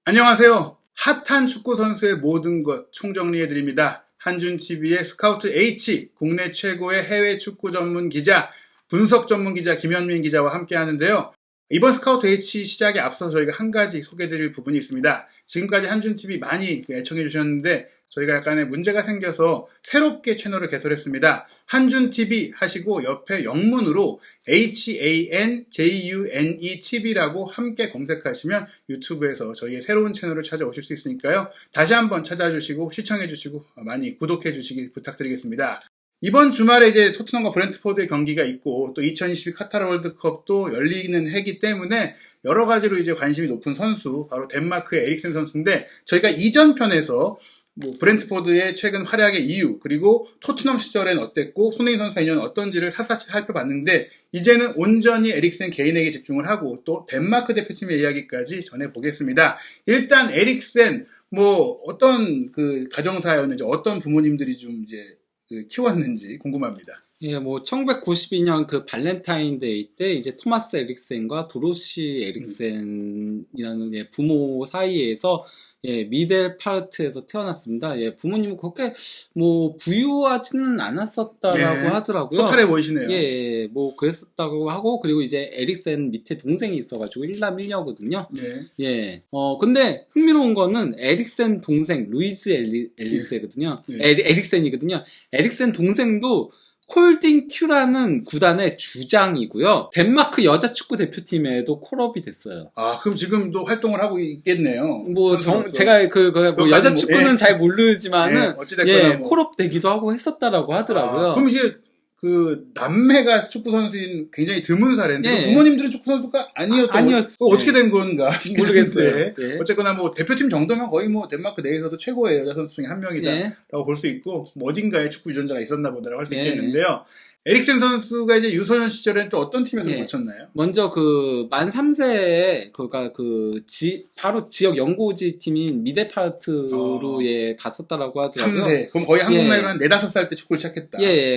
안녕하세요. 핫한 축구 선수의 모든 것 총정리해드립니다. 한준TV의 스카우트 H, 국내 최고의 해외 축구 전문 기자, 분석 전문 기자 김현민 기자와 함께 하는데요. 이번 스카우트 H 시작에 앞서 저희가 한 가지 소개해드릴 부분이 있습니다. 지금까지 한준TV 많이 애청해주셨는데 저희가 약간의 문제가 생겨서 새롭게 채널을 개설했습니다. 한준TV 하시고 옆에 영문으로 HANJUNETV라고 함께 검색하시면 유튜브에서 저희의 새로운 채널을 찾아오실 수 있으니까요. 다시 한번 찾아주시고 시청해주시고 많이 구독해주시기 부탁드리겠습니다. 이번 주말에 이제 토트넘과 브렌트포드의 경기가 있고 또 2022 카타르 월드컵도 열리는 해기 때문에 여러 가지로 이제 관심이 높은 선수 바로 덴마크의 에릭센 선수인데 저희가 이전 편에서 브렌트포드의 최근 활약의 이유 그리고 토트넘 시절엔 어땠고 손흥민 선수가 2년 어떤지를 샅샅이 살펴봤는데 이제는 온전히 에릭센 개인에게 집중을 하고 또 덴마크 대표팀의 이야기까지 전해보겠습니다. 일단 에릭센 어떤 그 가정사였는지 어떤 부모님들이 좀 이제 키웠는지 궁금합니다. 예, 1992년 그 발렌타인데이 때 이제 토마스 에릭센과 도로시 에릭센이라는 부모 사이에서 미델파르트에서 태어났습니다. 부모님은 그렇게 부유하지는 않았었다라고 하더라고요. 소탈해 보이시네요. 그랬었다고 하고 그리고 이제 에릭센 밑에 동생이 있어가지고 1남 1녀거든요. 근데 흥미로운 거는 에릭센 동생 루이즈 엘리스거든요. 에릭센이거든요. 에릭센 동생도 콜딩큐라는 구단의 주장이고요. 덴마크 여자 축구 대표팀에도 콜업이 됐어요. 아, 그럼 지금도 활동을 하고 있겠네요. 제가 여자 축구는 잘 모르지만은 콜업 되기도 하고 했었다라고 하더라고요. 그럼 이게 그 남매가 축구 선수인 굉장히 드문 사례인데 부모님들은 축구 선수가 아니었어. 어떻게 된 건가 모르겠어요. 어쨌거나 대표팀 정도면 거의 덴마크 내에서도 최고의 여자 선수 중에 한 명이다라고 볼 수 있고 어딘가에 축구 유전자가 있었나 보다라고 할 수 있겠는데요. 에릭센 선수가 이제 유소년 시절에는 또 어떤 팀에서 거쳤나요? 먼저 만 3세에 바로 지역 연고지 팀인 미델파르트로 갔었다라고 하더라고요. 3세. 그럼 거의 한국 나이로 한 4, 5살 때 축구를 시작했다.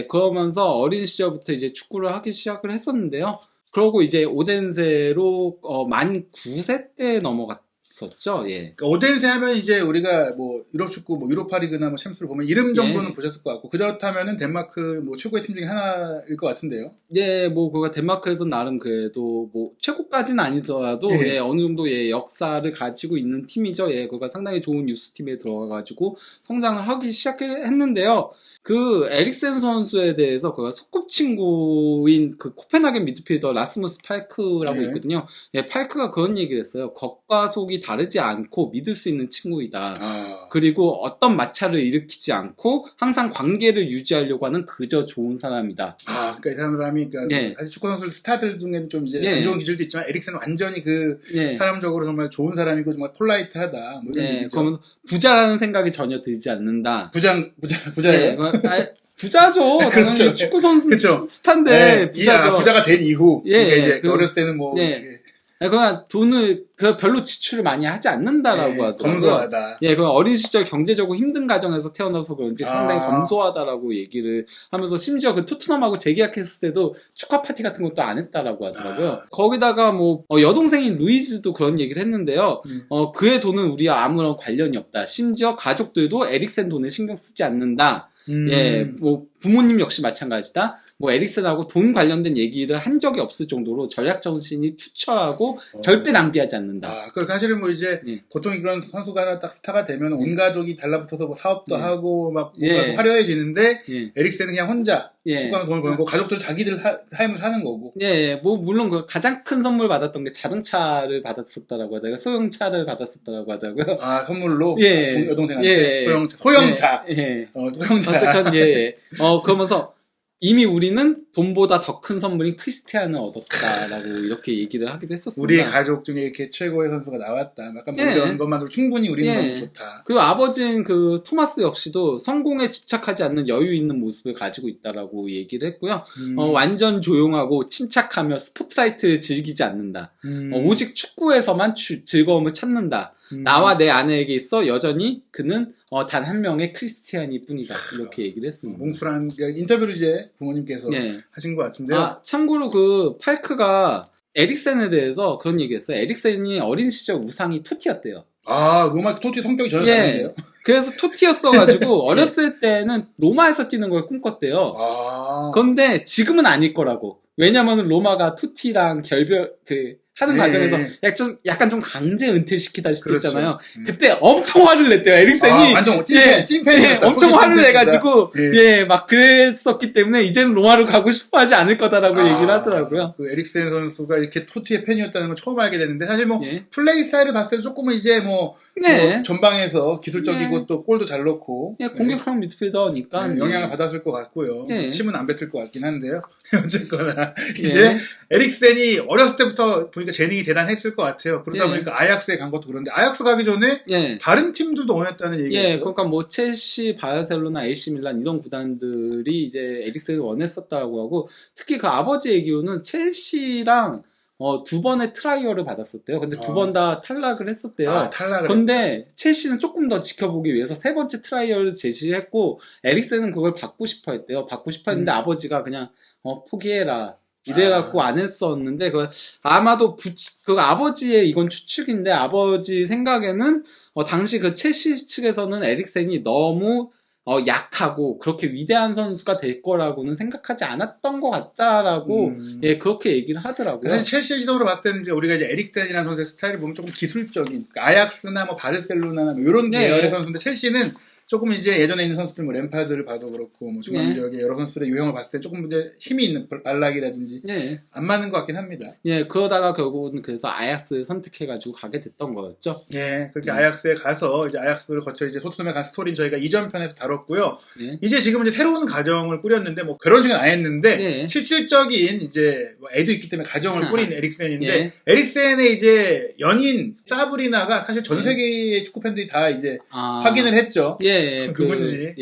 그러면서 어린 시절부터 이제 축구를 하기 시작을 했었는데요. 그러고 이제 오덴세로 만 9세 때 넘어갔었죠. 그러니까 오덴세 하면 이제 우리가 유럽 축구, 유로파리그나 챔스를 보면 이름 정도는 보셨을 것 같고 그렇다면은 덴마크 최고의 팀 중에 하나일 것 같은데요. 그가 덴마크에서 나름 그래도 최고까지는 아니더라도 어느 정도 역사를 가지고 있는 팀이죠. 그가 상당히 좋은 유스팀에 들어가가지고 성장을 하기 시작했는데요. 그 에릭센 선수에 대해서 그가 소꿉친구인 그 코펜하겐 미드필더 라스무스 팔크라고 있거든요. 팔크가 그런 얘기를 했어요. 겉과 속이 다르지 않고 믿을 수 있는 친구이다. 그리고 어떤 마찰을 일으키지 않고 항상 관계를 유지하려고 하는 그저 좋은 사람이다. 그러니까 이 사람이 사실 축구 선수 스타들 중에는 좀 이제 안 좋은 기질도 있지만 에릭센은 완전히 사람적으로 정말 좋은 사람이고 정말 폴라이트하다. 그러면서 부자라는 생각이 전혀 들지 않는다. 부자예요? 부자죠. 당연히 축구 선수 스타인데 부자죠. 부자가 된 이후 이제 어렸을 때는 그냥 돈을 별로 지출을 많이 하지 않는다라고 하더라고요. 검소하다. 어린 시절 경제적으로 힘든 가정에서 태어나서 그런지 상당히 검소하다라고 얘기를 하면서 심지어 토트넘하고 재계약했을 때도 축하 파티 같은 것도 안 했다라고 하더라고요. 거기다가 여동생인 루이즈도 그런 얘기를 했는데요. 그의 돈은 우리와 아무런 관련이 없다. 심지어 가족들도 에릭센 돈에 신경 쓰지 않는다. 부모님 역시 마찬가지다. 에릭센하고 돈 관련된 얘기를 한 적이 없을 정도로 전략 정신이 투철하고 절대 낭비하지 않는다. 사실은 이제 보통 그런 선수가 하나 딱 스타가 되면 온 가족이 달라붙어서 사업도 하고 화려해지는데 에릭센은 그냥 혼자 축구하면 돈을 벌고 가족들 자기들 삶을 사는 거고. 물론 가장 큰 선물 받았던 게 자동차를 받았었다라고 하더라고요. 소형차를 받았었다라고 하더라고요. 선물로 여동생한테 소형차. 어쨌건 그러면서 이미 우리는 돈보다 더 큰 선물인 크리스티안을 얻었다라고 이렇게 얘기를 하기도 했었습니다. 우리의 가족 중에 이렇게 최고의 선수가 나왔다. 약간 이런 것만으로 충분히 우리는 너무 좋다. 그리고 아버지인 토마스 역시도 성공에 집착하지 않는 여유 있는 모습을 가지고 있다라고 얘기를 했고요. 완전 조용하고 침착하며 스포트라이트를 즐기지 않는다. 오직 축구에서만 즐거움을 찾는다. 나와 내 아내에게 있어 여전히 그는 단 한 명의 크리스티안이 뿐이다. 이렇게 얘기를 했습니다. 뭉클한 인터뷰를 이제 부모님께서 하신 것 같은데요. 참고로 팔크가 에릭센에 대해서 그런 얘기했어요. 에릭센이 어린 시절 우상이 토티였대요. 아, 로마 토티 성격이 전혀 예. 다른데요? 그래서 토티였어가지고 어렸을 때는 로마에서 뛰는 걸 꿈꿨대요. 아. 그런데 지금은 아닐 거라고. 왜냐면 로마가 토티랑 하는 네. 과정에서 약간 좀 강제 은퇴시키다시피 그렇죠. 했잖아요. 그때 엄청 화를 냈대요. 에릭센이. 완전 예, 찐팬이었다. 엄청 화를 내가지고 예. 막 그랬었기 때문에 이제는 로마를 가고 싶어하지 않을 거다라고 얘기를 하더라고요. 그 에릭센 선수가 이렇게 토티의 팬이었다는 걸 처음 알게 됐는데 사실 뭐 예. 플레이 스타일을 봤을 때 조금은 이제 뭐 전방에서 기술적이고 네. 또 골도 잘 넣고 예, 공격형 미드필더니까 영향을 받았을 것 같고요. 네. 침은 안 뱉을 것 같긴 한데요. 어쨌거나 이제 에릭센이 어렸을 때부터 보니까 재능이 대단했을 것 같아요. 그러다 보니까 아약스에 간 것도 그런데 아약스 가기 전에 다른 팀들도 원했다는 얘기가 있어요. 그러니까 뭐 첼시, 바르셀로나, AC 밀란 이런 구단들이 이제 에릭센을 원했었다고 하고 특히 그 아버지 얘기로는 첼시랑 두 번의 트라이얼을 받았었대요. 근데 두 번 다 탈락을 했었대요. 탈락을. 근데 첼시는 조금 더 지켜보기 위해서 세 번째 트라이얼을 제시했고 에릭센은 그걸 받고 싶어 했대요. 받고 싶어 했는데 아버지가 그냥 포기해라. 이래갖고 안 했었는데, 아마도 그 아버지의 이건 추측인데, 아버지 생각에는, 당시 그 첼시 측에서는 에릭센이 너무, 약하고, 그렇게 위대한 선수가 될 거라고는 생각하지 않았던 것 같다라고, 그렇게 얘기를 하더라고요. 사실 첼시 시선으로 봤을 때는 이제 우리가 이제 에릭센이라는 선수의 스타일을 보면 조금 기술적인, 그러니까 아약스나 뭐 바르셀로나나 뭐 이런 계열의 선수인데, 첼시는 조금 이제 예전에 있는 선수들 뭐 램파드를 봐도 그렇고 뭐 중앙 지역의 여러 선수들의 유형을 봤을 때 조금 이제 힘이 있는 발락이라든지 안 맞는 것 같긴 합니다. 그러다가 결국은 그래서 아약스를 선택해가지고 가게 됐던 거였죠. 그렇게 아약스에 가서 이제 아약스를 거쳐 이제 토트넘에 간 스토리는 저희가 이전 편에서 다뤘고요. 이제 지금 이제 새로운 가정을 꾸렸는데 뭐 결혼식은 안 했는데 실질적인 이제 뭐 애도 있기 때문에 가정을 꾸린 에릭센인데 에릭센의 이제 연인 사브리나가 사실 전 세계의 축구 팬들이 다 이제 확인을 했죠. 그분인지.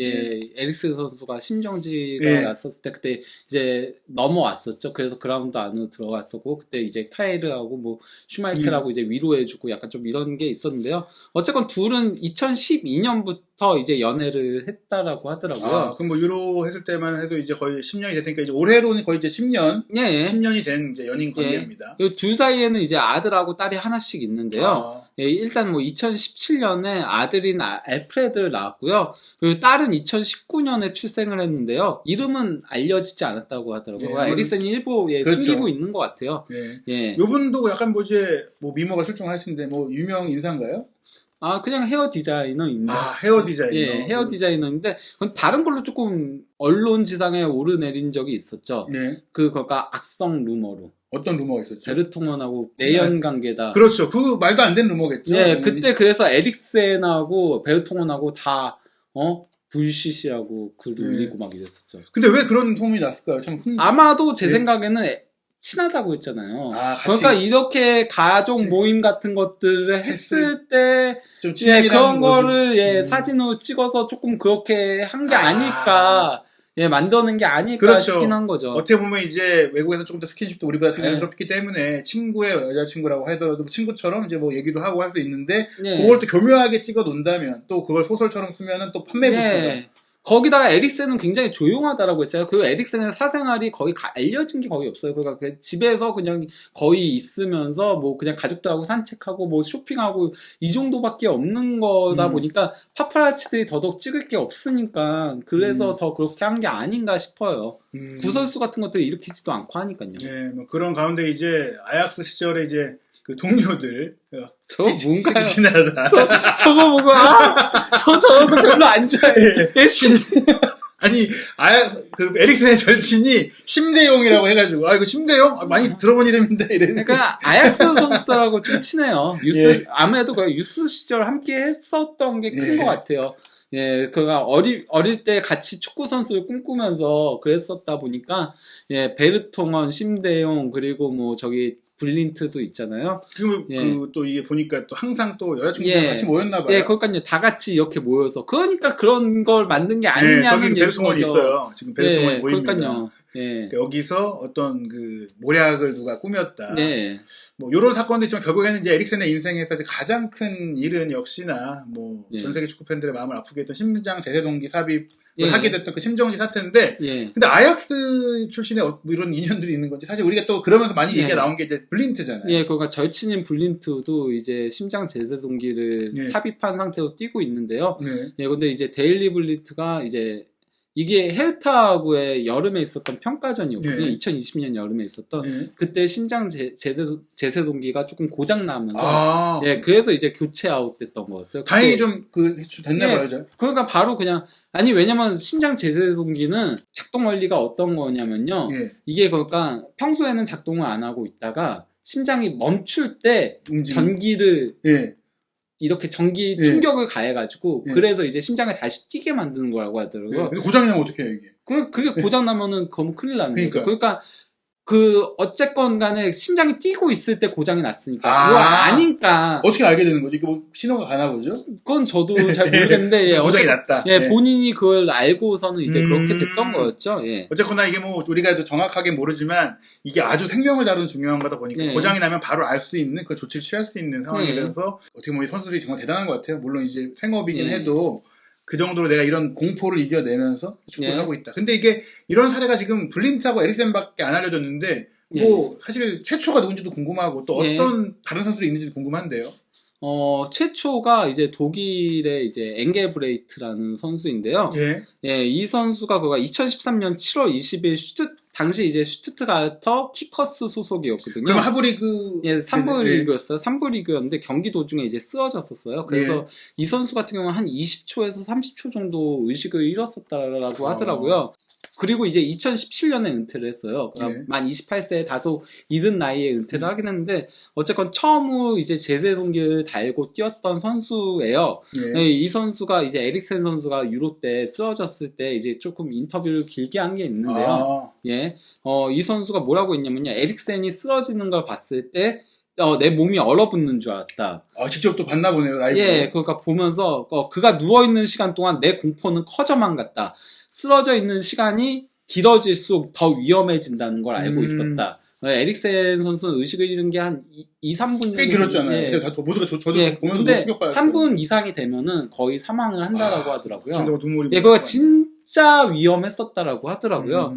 에릭센 선수가 심정지가 났었을 때 그때 이제 넘어왔었죠. 그래서 그라운드 안으로 들어갔었고 그때 이제 카이르하고 뭐 슈마이켈하고 이제 위로해주고 약간 좀 이런 게 있었는데요. 어쨌건 둘은 2012년부터 이제 연애를 했다라고 하더라고요. 그럼 뭐 유로 했을 때만 해도 이제 거의 10년이 됐으니까 이제 올해로는 거의 이제 10년이 된 이제 연인 관계입니다. 둘 사이에는 이제 아들하고 딸이 하나씩 있는데요. 일단 뭐 2017년에 아들인 알프레드를 낳았고요. 그리고 딸은 2019년에 출생을 했는데요. 이름은 알려지지 않았다고 하더라고요. 에릭센이 일부 숨기고 있는 것 같아요. 요분도 약간 뭐 이제 뭐 미모가 출중하신데 뭐 유명 인사인가요? 그냥 헤어 디자이너입니다. 헤어 디자이너. 헤어 디자이너인데, 다른 걸로 조금 언론지상에 오르내린 적이 있었죠. 그거가 악성 루머로. 어떤 루머가 있었죠? 베르통원하고 내연 관계다. 그렇죠. 그 말도 안 되는 루머겠죠. 그때 그래서 에릭센하고 베르통원하고 다, 불시시라고 글을 올리고 막 이랬었죠. 근데 왜 그런 소문이 났을까요? 참 아마도 제 생각에는 친하다고 했잖아요. 그러니까 이렇게 가족 모임 같은 것들을 했을 때 좀 그런 거를 사진으로 찍어서 조금 그렇게 한 게 아닐까. 만드는 게 아닐까 싶긴 한 거죠. 어떻게 보면 이제 외국에서 조금 더 스킨십도 우리보다 자연스럽기 때문에 친구의 여자친구라고 하더라도 친구처럼 이제 뭐 얘기도 하고 할 수 있는데 그걸 또 교묘하게 찍어 놓는다면 또 그걸 소설처럼 쓰면은 또 판매 부수죠. 거기다가 에릭센은 굉장히 조용하다라고 했잖아요. 그 에릭센의 사생활이 거의 알려진 게 거의 없어요. 그러니까 집에서 그냥 거의 있으면서 뭐 그냥 가족들하고 산책하고 뭐 쇼핑하고 이 정도밖에 없는 거다 보니까 파파라치들이 더더욱 찍을 게 없으니까 그래서 더 그렇게 한 게 아닌가 싶어요. 구설수 같은 것들 일으키지도 않고 하니까요. 뭐 그런 가운데 이제 아약스 시절에 이제 그 동료들 저거 뭔가요? 지나다. 저거 보고 저거 별로 안 좋아해. 아니 그 에릭센의 절친이 심대용이라고 해가지고 이거 심대용 많이 들어본 이름인데 이랬는데 그러니까 아약스 선수들하고 좀 친해요. 아무래도 거의 유스 시절 함께 했었던 게 큰 것 같아요. 그가 어릴 때 같이 축구 선수를 꿈꾸면서 그랬었다 보니까 베르통원, 심대용 그리고 뭐 저기 블린트도 있잖아요. 그 또 이게 보니까 또 항상 또 여자친구랑 같이 모였나 봐요. 그러니까요. 다 같이 이렇게 모여서 그러니까 그런 걸 만든 게 아니냐는 저기 베르통원이 있어요. 지금 베르통원이 모입니다. 그러니까요. 예. 여기서 어떤 그 모략을 누가 꾸몄다. 네. 뭐 이런 사건도 있지만 결국에는 이제 에릭센의 인생에서 이제 가장 큰 일은 역시나 뭐 예. 전 세계 축구 팬들의 마음을 아프게 했던 심장 제세동기 삽입을 예. 하게 됐던 그 심정지 사태인데, 예. 근데 아약스 출신의 뭐 이런 인연들이 있는 건지 사실 우리가 또 그러면서 많이 예. 얘기가 나온 게 이제 블린트잖아요. 예, 그러니까 절친인 블린트도 이제 심장 제세 동기를 예. 삽입한 상태로 뛰고 있는데요. 네. 예, 근데 이제 데일리 블린트가 이제 이게 헤르타하고의 여름에 있었던 평가전이었거든요. 예. 2020년 여름에 있었던 예. 그때 심장 제세 동기가 조금 고장 나면서 아, 예, 그래서 이제 교체 아웃됐던 거였어요. 다행히 그때- 좀 됐나 예. 봐요. 저. 그러니까 바로 그냥 아니 왜냐면 심장 제세 동기는 작동 원리가 어떤 거냐면요. 예. 이게 그러니까 평소에는 작동을 안 하고 있다가 심장이 멈출 때 전기를 예. 이렇게 전기 예. 충격을 가해가지고 예. 그래서 이제 심장을 다시 뛰게 만드는 거라고 예. 하더라고요. 근데 고장이 나면 어떻게 해요, 이게? 그게 고장 나면은 그럼 큰일 나는 거죠. 그러니까요. 그러니까 그 어쨌건 간에 심장이 뛰고 있을 때 고장이 났으니까 아. 그걸 아니까 어떻게 알게 되는 거지? 이게 뭐 신호가 가나 보죠? 그건 저도 잘 모르겠는데 예, 고장이 어쨌건 났다. 예, 본인이 그걸 알고서는 이제 그렇게 됐던 음. 거였죠. 예. 어쨌거나 이게 뭐 우리가 또 정확하게 모르지만 이게 아주 생명을 다루는 중요한 거다 보니까 네. 고장이 나면 바로 알 수 있는 그 조치를 취할 수 있는 상황이라서 네. 어떻게 보면 이 선수들이 정말 대단한 것 같아요. 물론 이제 생업이긴 네. 해도 그 정도로 내가 이런 공포를 이겨내면서 축구를 네. 하고 있다. 근데 이게 이런 사례가 지금 블린트하고 에릭센밖에 안 알려졌는데 뭐 사실 최초가 누군지도 궁금하고 또 네. 어떤 다른 선수들이 있는지도 궁금한데요. 최초가 이제 독일의 이제 엥겔브레이트라는 선수인데요. 예. 예, 이 선수가 그가 2013년 7월 20일 당시 이제 슈투트가르터 키커스 소속이었거든요. 그럼 하브리그 예, 3부 네. 리그였어요. 3부 리그였는데 경기 도중에 이제 쓰러졌었어요. 그래서 네. 이 선수 같은 경우는 한 20초에서 30초 정도 의식을 잃었었다라고 하더라고요. 그리고 이제 2017년에 은퇴를 했어요. 그러니까 네. 만 28세에 다소 이른 나이에 은퇴를 하긴 했는데 어쨌건 처음으로 이제 제세 동기를 달고 뛰었던 선수예요. 예. 네, 이 선수가 이제 에릭센 선수가 유로 때 쓰러졌을 때 이제 조금 인터뷰를 길게 한 게 있는데요. 아, 예, 이 선수가 뭐라고 했냐면요. 에릭센이 쓰러지는 걸 봤을 때 내 몸이 얼어붙는 줄 알았다. 직접 또 봤나 보네요, 라이브로. 예, 그러니까 보면서 그가 누워있는 시간 동안 내 공포는 커져만 갔다. 쓰러져 있는 시간이 길어질수록 더 위험해진다는 걸 알고 있었다. 에릭센 선수는 의식을 잃은 게 한 2, 3분 정도. 꽤 길었잖아요. 예. 근데 다 모두가 저도 예, 보면서 너무 근데 충격받았어요. 3분 이상이 되면은 거의 사망을 한다라고 하더라고요. 정말 눈물이 예, 그거 진짜 위험했었다라고 하더라고요.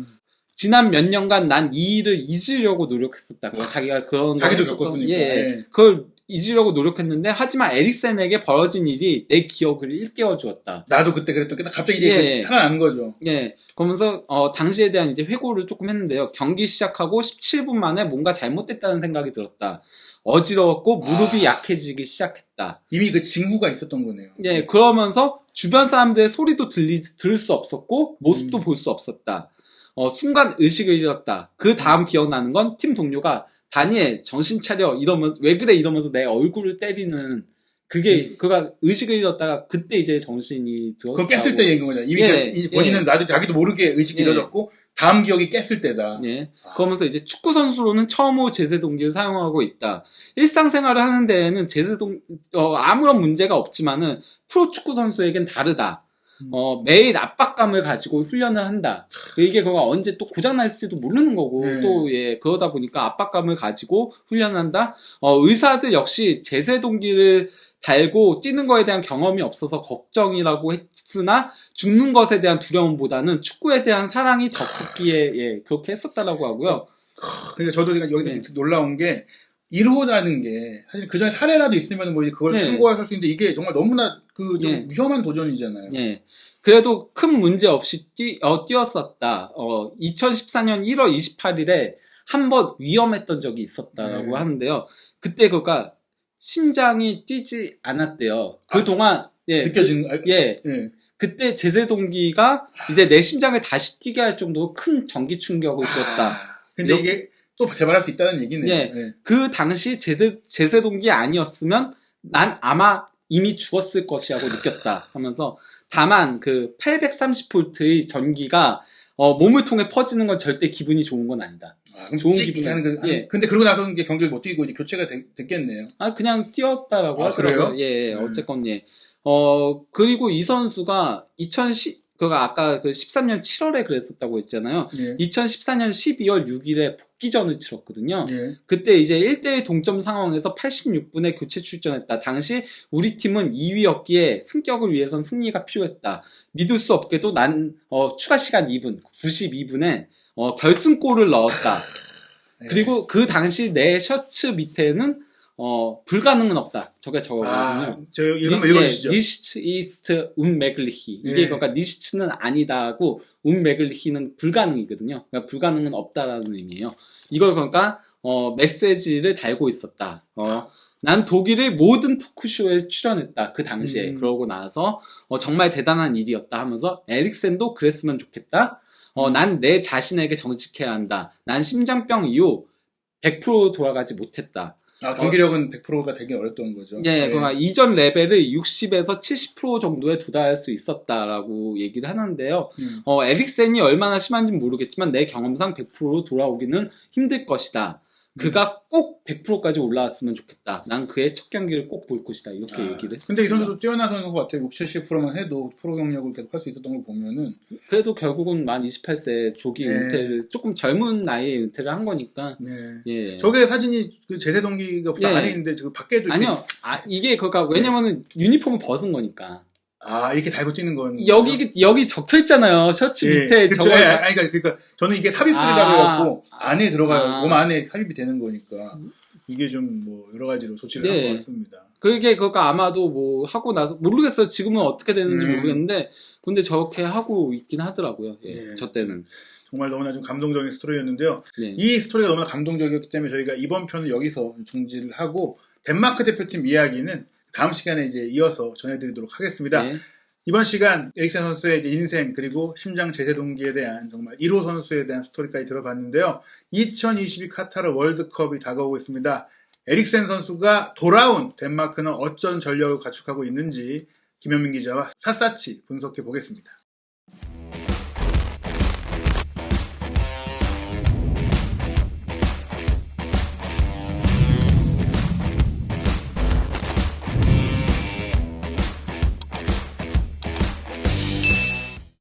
지난 몇 년간 난 이 일을 잊으려고 노력했었다. 자기가 그런 자기도 걸 했었던- 겪었으니까. 예, 예. 그걸 잊으려고 노력했는데 하지만 에릭센에게 벌어진 일이 내 기억을 일깨워 주었다. 나도 그때 그랬던 게 갑자기 이제 예. 살아나는 거죠. 예, 그러면서 당시에 대한 이제 회고를 조금 했는데요. 경기 시작하고 17분 만에 뭔가 잘못됐다는 생각이 들었다. 어지러웠고 무릎이 약해지기 시작했다. 이미 그 징후가 있었던 거네요. 예, 그러면서 주변 사람들의 소리도 들을 수 없었고 모습도 볼 수 없었다. 순간 의식을 잃었다. 그 다음 기억나는 건 팀 동료가 다니엘 정신 차려 이러면서 왜 그래 이러면서 내 얼굴을 때리는 그게 그가 의식을 잃었다가 그때 이제 정신이 들었다고. 그거 깼을 때 얘기인 거잖아요. 이미 예, 본인은 나도 자기도 모르게 의식이 예. 잃어졌고 다음 기억이 깼을 때다. 예. 그러면서 이제 축구 선수로는 처음으로 제세 동기를 사용하고 있다. 일상생활을 하는 데에는 아무런 문제가 없지만은 프로 축구 선수에겐 다르다. 매일 압박감을 가지고 훈련을 한다. 이게 그가 언제 또 고장날지도 모르는 거고, 네. 또, 예, 그러다 보니까 압박감을 가지고 훈련한다? 의사들 역시 제세 동기를 달고 뛰는 거에 대한 경험이 없어서 걱정이라고 했으나, 죽는 것에 대한 두려움보다는 축구에 대한 사랑이 더 컸기에, 예, 그렇게 했었다라고 하고요. 그러니까 저도 여기서 네. 놀라운 게, 1호라는 게, 사실 그 전에 사례라도 있으면 뭐 그걸 네. 참고할 수 있는데, 이게 정말 너무나 좀 네. 위험한 도전이잖아요. 예. 그래도 큰 문제 없이 뛰었었다. 2014년 1월 28일에 한 번 위험했던 적이 있었다라고 네. 하는데요. 그때 그가 심장이 뛰지 않았대요. 그동안, 예. 느껴지는, 예. 예. 그때 제세 동기가 이제 내 심장을 다시 뛰게 할 정도로 큰 전기 충격을 주었다. 근데 이렇게- 이게 또 재발할 수 있다는 얘기네요. 예. 예. 그 당시 제세 동기 아니었으면 난 아마 이미 죽었을 것이라고 느꼈다 하면서 다만 그 830V의 전기가 몸을 통해 퍼지는 건 절대 기분이 좋은 건 아니다. 그럼 좋은 찍 기분이- 하는 예. 근데 그러고 나서 이제 경기를 못 뛰고 이제 교체가 됐겠네요. 그냥 뛰었다라고 아, 하더라고요. 그래요? 예, 어쨌건 예. 그리고 이 선수가 그거 아까 그 13년 7월에 그랬었다고 했잖아요. 예. 2014년 12월 6일에 복귀전을 치렀거든요. 예. 그때 이제 1대1 동점 상황에서 86분에 교체 출전했다. 당시 우리 팀은 2위였기에 승격을 위해선 승리가 필요했다. 믿을 수 없게도 난 추가 시간 2분, 92분에 결승골을 넣었다. 예. 그리고 그 당시 내 셔츠 밑에는 불가능은 없다. 저게 저거거든요. 저 이거 한번 읽어주시죠. 니시츠 이스트 운메글리히. 이게 예. 그러니까 니시츠는 아니다고 운메글리히는 불가능이거든요. 그러니까 불가능은 없다라는 의미예요. 이걸 그러니까 메시지를 달고 있었다. 난 독일의 모든 토크쇼에 출연했다. 그 당시에. 그러고 나서 정말 대단한 일이었다 하면서 에릭센도 그랬으면 좋겠다. 난 내 자신에게 정직해야 한다. 난 심장병 이후 100% 돌아가지 못했다. 경기력은 100%가 되게 어렵던 거죠. 예, 그러니까 이전 레벨을 60에서 70% 정도에 도달할 수 있었다라고 얘기를 하는데요. 에릭센이 얼마나 심한지는 모르겠지만 내 경험상 100%로 돌아오기는 힘들 것이다. 그가 꼭 100%까지 올라왔으면 좋겠다. 난 그의 첫 경기를 꼭 볼 것이다. 이렇게 얘기를 했습니다. 근데 이 선수도 뛰어난 선수 같아요. 60, 70%만 해도 프로 경력을 계속 할 수 있었던 걸 보면은. 그래도 결국은 만 28세 조기 네. 은퇴를, 조금 젊은 나이에 은퇴를 한 거니까. 네. 예. 저게 사진이 그 제세 동기가 딱 예. 안에 있는데 그 밖에도 아니요. 이게 그러니까 왜냐면은 유니폼을 벗은 거니까. 이렇게 달고 뛰는 건 여기 적혀 있잖아요. 셔츠 예, 밑에 그쵸. 저거. 그러니까 저는 이게 삽입술이라고 해갖고 안에 들어가요. 아. 몸 안에 삽입이 되는 거니까 이게 좀 뭐 여러 가지로 조치를 한 네. 것 같습니다. 그게 그러니까 아마도 뭐 하고 나서 모르겠어요. 지금은 어떻게 되는지 네. 모르겠는데 근데 저렇게 하고 있긴 하더라고요. 예, 네. 저 때는. 정말 너무나 좀 감동적인 스토리였는데요. 네. 이 스토리가 너무나 감동적이었기 때문에 저희가 이번 편을 여기서 중지를 하고 덴마크 대표팀 이야기는 다음 시간에 이제 이어서 전해드리도록 하겠습니다. 네. 이번 시간 에릭센 선수의 이제 인생 그리고 심장 제세 동기에 대한 정말 1호 선수에 대한 스토리까지 들어봤는데요. 2022 카타르 월드컵이 다가오고 있습니다. 에릭센 선수가 돌아온 덴마크는 어떤 전력을 갖축하고 있는지 김현민 기자와 샅샅이 분석해 보겠습니다.